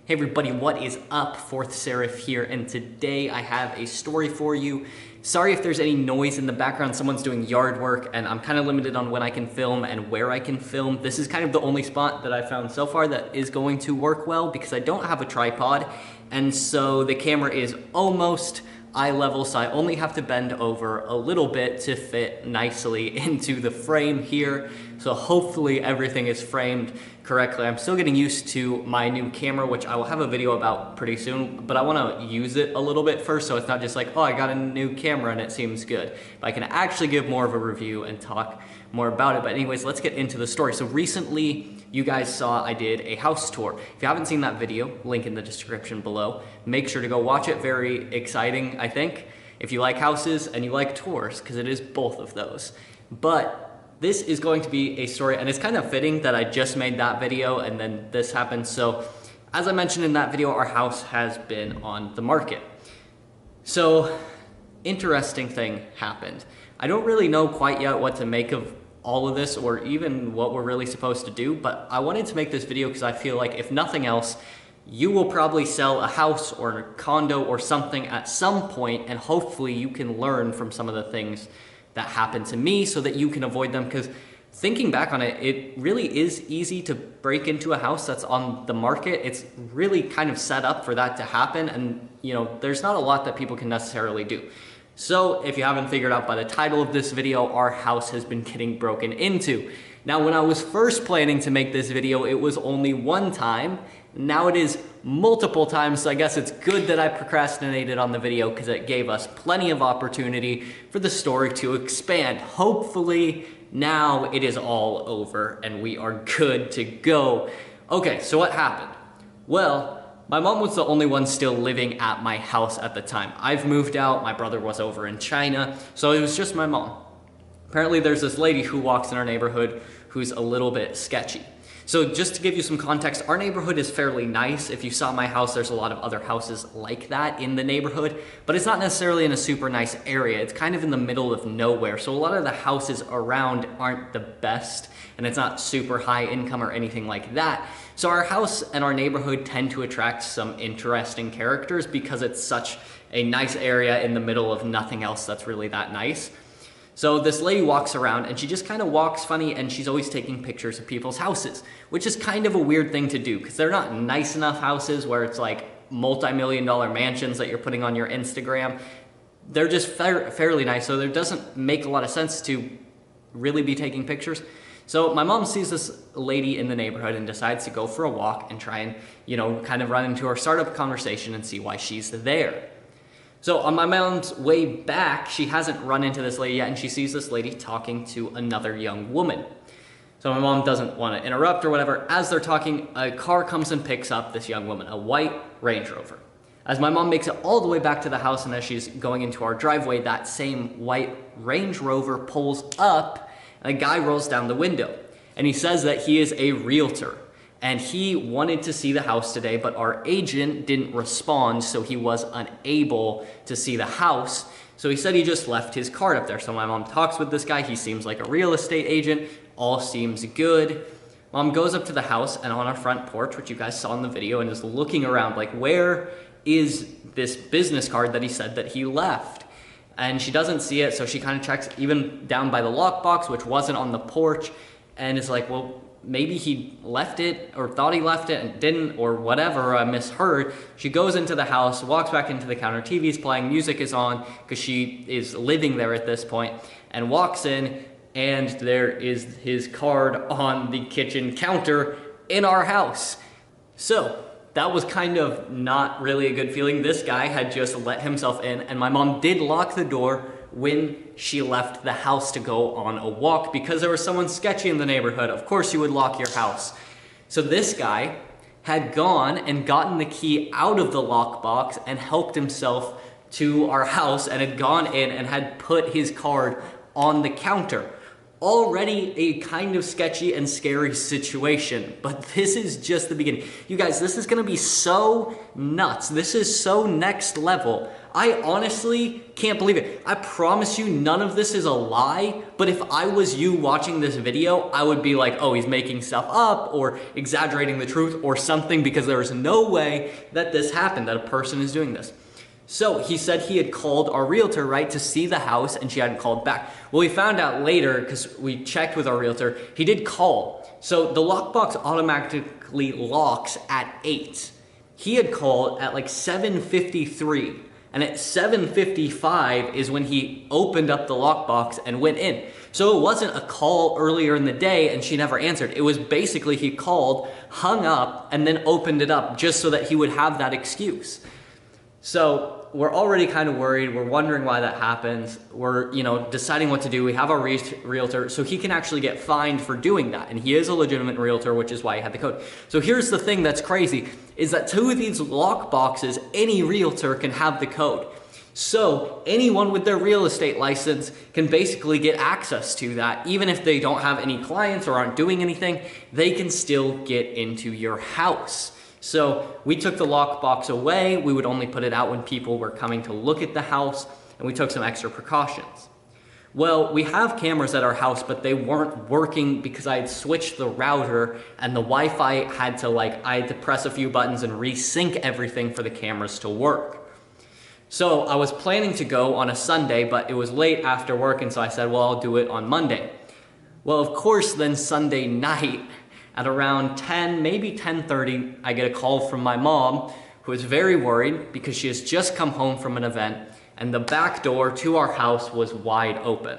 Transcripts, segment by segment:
Hey everybody, what is up? Fourth Seraph here, and today I have a story for you. Sorry if there's any noise in the background, someone's doing yard work, and I'm kind of limited on when I can film and where I can film. This is kind of the only spot that I found so far that is going to work well because I don't have a tripod, and so the camera is almost eye level, so I only have to bend over a little bit to fit nicely into the frame here. So hopefully everything is framed correctly. I'm still getting used to my new camera, which I will have a video about pretty soon, but I want to use it a little bit first so it's not just like, oh, I got a new camera and it seems good. But I can actually give more of a review and talk more about it. But anyways, let's get into the story. So recently, you guys saw I did a house tour. If you haven't seen that video, link in the description below. Make sure to go watch it. Very exciting, I think, if you like houses and you like tours, because it is both of those. But this is going to be a story, and it's kind of fitting that I just made that video and then this happened. So as I mentioned in that video, our house has been on the market. So interesting thing happened. I don't really know quite yet what to make of all of this or even what we're really supposed to do, but I wanted to make this video because I feel like if nothing else, you will probably sell a house or a condo or something at some point, and hopefully you can learn from some of the things that happened to me so that you can avoid them. Because thinking back on it, it really is easy to break into a house that's on the market. It's really kind of set up for that to happen, and you know, there's not a lot that people can necessarily do. So if you haven't figured out by the title of this video, our house has been getting broken into. Now, when I was first planning to make this video, it was only one time. Now it is multiple times, so I guess it's good that I procrastinated on the video because it gave us plenty of opportunity for the story to expand. Hopefully now it is all over and we are good to go. Okay, so what happened? Well, my mom was the only one still living at my house at the time. I've moved out, my brother was over in China, so it was just my mom. Apparently there's this lady who walks in our neighborhood who's a little bit sketchy. So just to give you some context, our neighborhood is fairly nice. If you saw my house, there's a lot of other houses like that in the neighborhood, but it's not necessarily in a super nice area. It's kind of in the middle of nowhere. So a lot of the houses around aren't the best, and it's not super high income or anything like that. So our house and our neighborhood tend to attract some interesting characters because it's such a nice area in the middle of nothing else that's really that nice. So this lady walks around and she just kind of walks funny, and she's always taking pictures of people's houses, which is kind of a weird thing to do because they're not nice enough houses where it's like multi-million-dollar mansions that you're putting on your Instagram. They're just fairly nice, so there doesn't make a lot of sense to really be taking pictures. So my mom sees this lady in the neighborhood and decides to go for a walk and try and, you know, kind of run into her, start up a conversation and see why she's there. So on my mom's way back, she hasn't run into this lady yet, and she sees this lady talking to another young woman. So my mom doesn't want to interrupt or whatever. As they're talking, a car comes and picks up this young woman, a white Range Rover. As my mom makes it all the way back to the house, and as she's going into our driveway, that same white Range Rover pulls up, and a guy rolls down the window. And he says that he is a realtor, and he wanted to see the house today, but our agent didn't respond, so he was unable to see the house. So he said he just left his card up there. So my mom talks with this guy. He seems like a real estate agent. All seems good. Mom goes up to the house and on our front porch, which you guys saw in the video, and is looking around like, where is this business card that he said that he left? And she doesn't see it, so she kind of checks even down by the lockbox, which wasn't on the porch, and is like, well, maybe he left it or thought he left it and didn't, or whatever, I misheard. She goes into the house, walks back into the counter, TV's playing, music is on because she is living there at this point, and walks in, and there is his card on the kitchen counter in our house. So that was kind of not really a good feeling. This guy had just let himself in, and my mom did lock the door when she left the house to go on a walk because there was someone sketchy in the neighborhood. Of course you would lock your house. So this guy had gone and gotten the key out of the lockbox and helped himself to our house, and had gone in and had put his card on the counter. Already a kind of sketchy and scary situation, but this is just the beginning. You guys, this is gonna be so nuts. This is so next level. I honestly can't believe it. I promise you none of this is a lie, but if I was you watching this video, I would be like, oh, he's making stuff up or exaggerating the truth or something, because there is no way that this happened, that a person is doing this. So he said he had called our realtor, right, to see the house, and she hadn't called back. Well, we found out later, because we checked with our realtor, he did call. So the lockbox automatically locks at 8. He had called at like 7:53, and at 7:55 is when he opened up the lockbox and went in. So it wasn't a call earlier in the day and she never answered. It was basically he called, hung up, and then opened it up just so that he would have that excuse. So we're already kind of worried. We're wondering why that happens. We're, deciding what to do. We have our realtor, so he can actually get fined for doing that. And he is a legitimate realtor, which is why he had the code. So here's the thing that's crazy, is that 2 of these lock boxes, any realtor can have the code. So anyone with their real estate license can basically get access to that. Even if they don't have any clients or aren't doing anything, they can still get into your house. So we took the lockbox away. We would only put it out when people were coming to look at the house, and we took some extra precautions. Well, we have cameras at our house, but they weren't working because I had switched the router, and the Wi-Fi had to I had to press a few buttons and resync everything for the cameras to work. So I was planning to go on a Sunday, but it was late after work, and so I said, well, I'll do it on Monday. Well, of course, then Sunday night, at around 10, maybe 10:30, I get a call from my mom, who is very worried because she has just come home from an event and the back door to our house was wide open.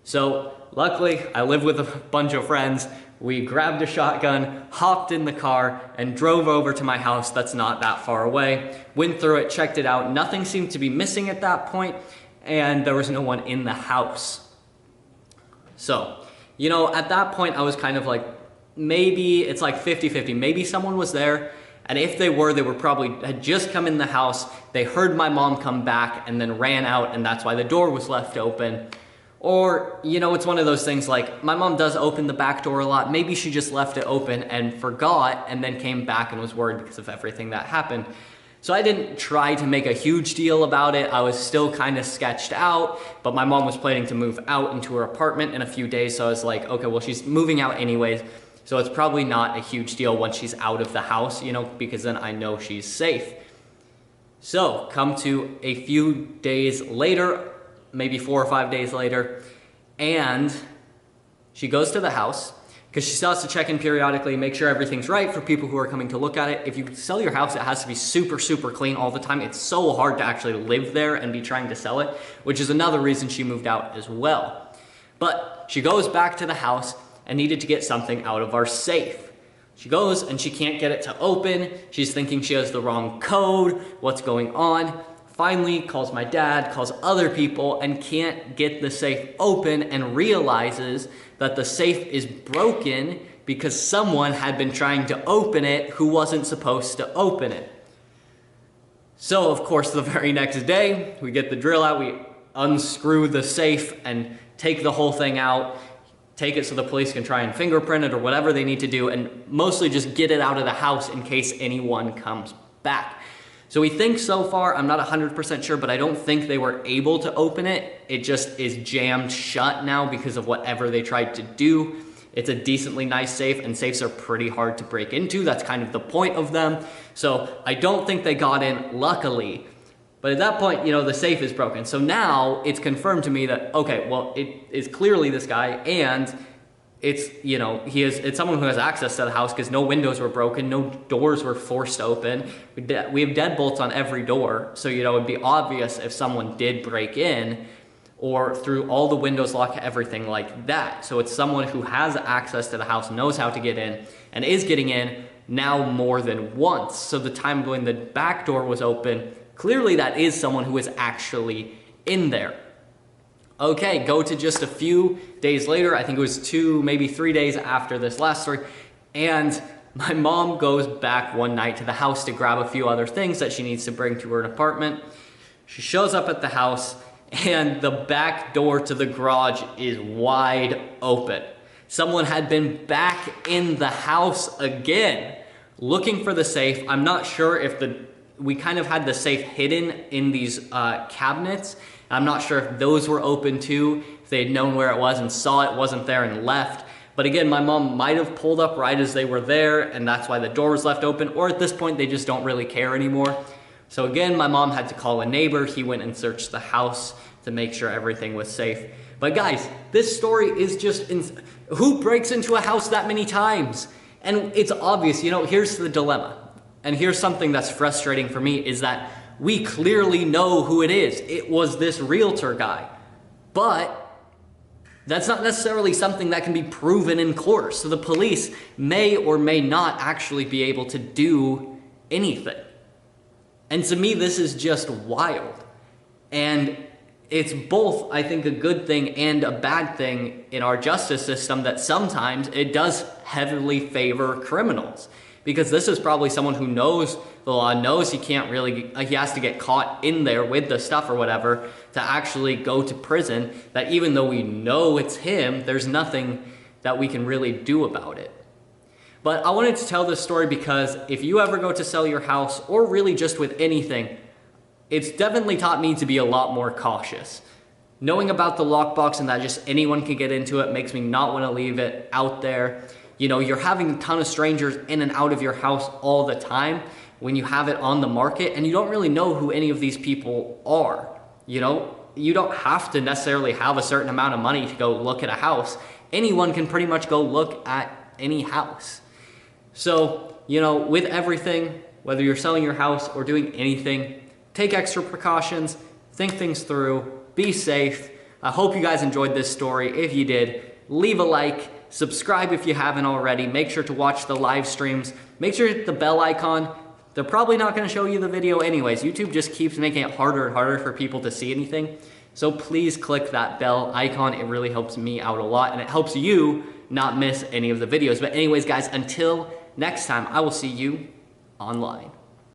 So luckily, I live with a bunch of friends. We grabbed a shotgun, hopped in the car, and drove over to my house that's not that far away. Went through it, checked it out. Nothing seemed to be missing at that point, and there was no one in the house. So, at that point, I was kind of like, maybe it's like 50-50. Maybe someone was there, and if they were probably had just come in the house, they heard my mom come back and then ran out, and that's why the door was left open. Or, it's one of those things like, my mom does open the back door a lot. Maybe she just left it open and forgot and then came back and was worried because of everything that happened. So I didn't try to make a huge deal about it. I was still kind of sketched out, but my mom was planning to move out into her apartment in a few days, so I was like, okay, well, she's moving out anyways. So it's probably not a huge deal once she's out of the house, because then I know she's safe. So come to a few days later, maybe 4 or 5 days later, and she goes to the house because she still has to check in periodically, make sure everything's right for people who are coming to look at it. If you sell your house, it has to be super, super clean all the time. It's so hard to actually live there and be trying to sell it, which is another reason she moved out as well. But she goes back to the house and needed to get something out of our safe. She goes and she can't get it to open. She's thinking she has the wrong code. What's going on? Finally calls my dad, calls other people, and can't get the safe open, and realizes that the safe is broken because someone had been trying to open it who wasn't supposed to open it. So of course the very next day, we get the drill out, we unscrew the safe and take the whole thing out, take it so the police can try and fingerprint it or whatever they need to do, and mostly just get it out of the house in case anyone comes back. So we think so far, I'm not 100% sure, but I don't think they were able to open it. It just is jammed shut now because of whatever they tried to do. It's a decently nice safe, and safes are pretty hard to break into. That's kind of the point of them. So I don't think they got in, luckily. But at that point, the safe is broken. So now it's confirmed to me that, okay, well, it is clearly this guy, and it's, it's someone who has access to the house because no windows were broken, no doors were forced open. We have deadbolts on every door. So, it would be obvious if someone did break in, or through all the windows, lock, everything like that. So it's someone who has access to the house, knows how to get in, and is getting in now more than once. So the time when the back door was open, clearly that is someone who is actually in there. Okay, go to just a few days later. I think it was 2, maybe 3 days after this last story. And my mom goes back one night to the house to grab a few other things that she needs to bring to her apartment. She shows up at the house, and the back door to the garage is wide open. Someone had been back in the house again, looking for the safe. I'm not sure if the we kind of had the safe hidden in these cabinets. I'm not sure if those were open too, if they had known where it was and saw it wasn't there and left. But again, my mom might have pulled up right as they were there, and that's why the door was left open, or at this point, they just don't really care anymore. So again, my mom had to call a neighbor. He went and searched the house to make sure everything was safe. But guys, this story is just, who breaks into a house that many times? And it's obvious, you know, here's the dilemma. And here's something that's frustrating for me, is that we clearly know who it is. It was this realtor guy. But that's not necessarily something that can be proven in court. So the police may or may not actually be able to do anything. And to me, this is just wild. And it's both, I think, a good thing and a bad thing in our justice system, that sometimes it does heavily favor criminals. Because this is probably someone who knows the law, knows he can't really, he has to get caught in there with the stuff or whatever to actually go to prison, that even though we know it's him, there's nothing that we can really do about it. But I wanted to tell this story because if you ever go to sell your house, or really just with anything, it's definitely taught me to be a lot more cautious. Knowing about the lockbox and that just anyone can get into it makes me not want to leave it out there. You know, you're having a ton of strangers in and out of your house all the time when you have it on the market, and you don't really know who any of these people are. You know, you don't have to necessarily have a certain amount of money to go look at a house. Anyone can pretty much go look at any house. So, you know, with everything, whether you're selling your house or doing anything, take extra precautions, think things through, be safe. I hope you guys enjoyed this story. If you did, leave a like. Subscribe if you haven't already. Make sure to watch the live streams. Make sure to hit the bell icon. They're probably not going to show you the video anyways. YouTube just keeps making it harder and harder for people to see anything. So please click that bell icon. It really helps me out a lot, and it helps you not miss any of the videos. But anyways, guys, until next time, I will see you online.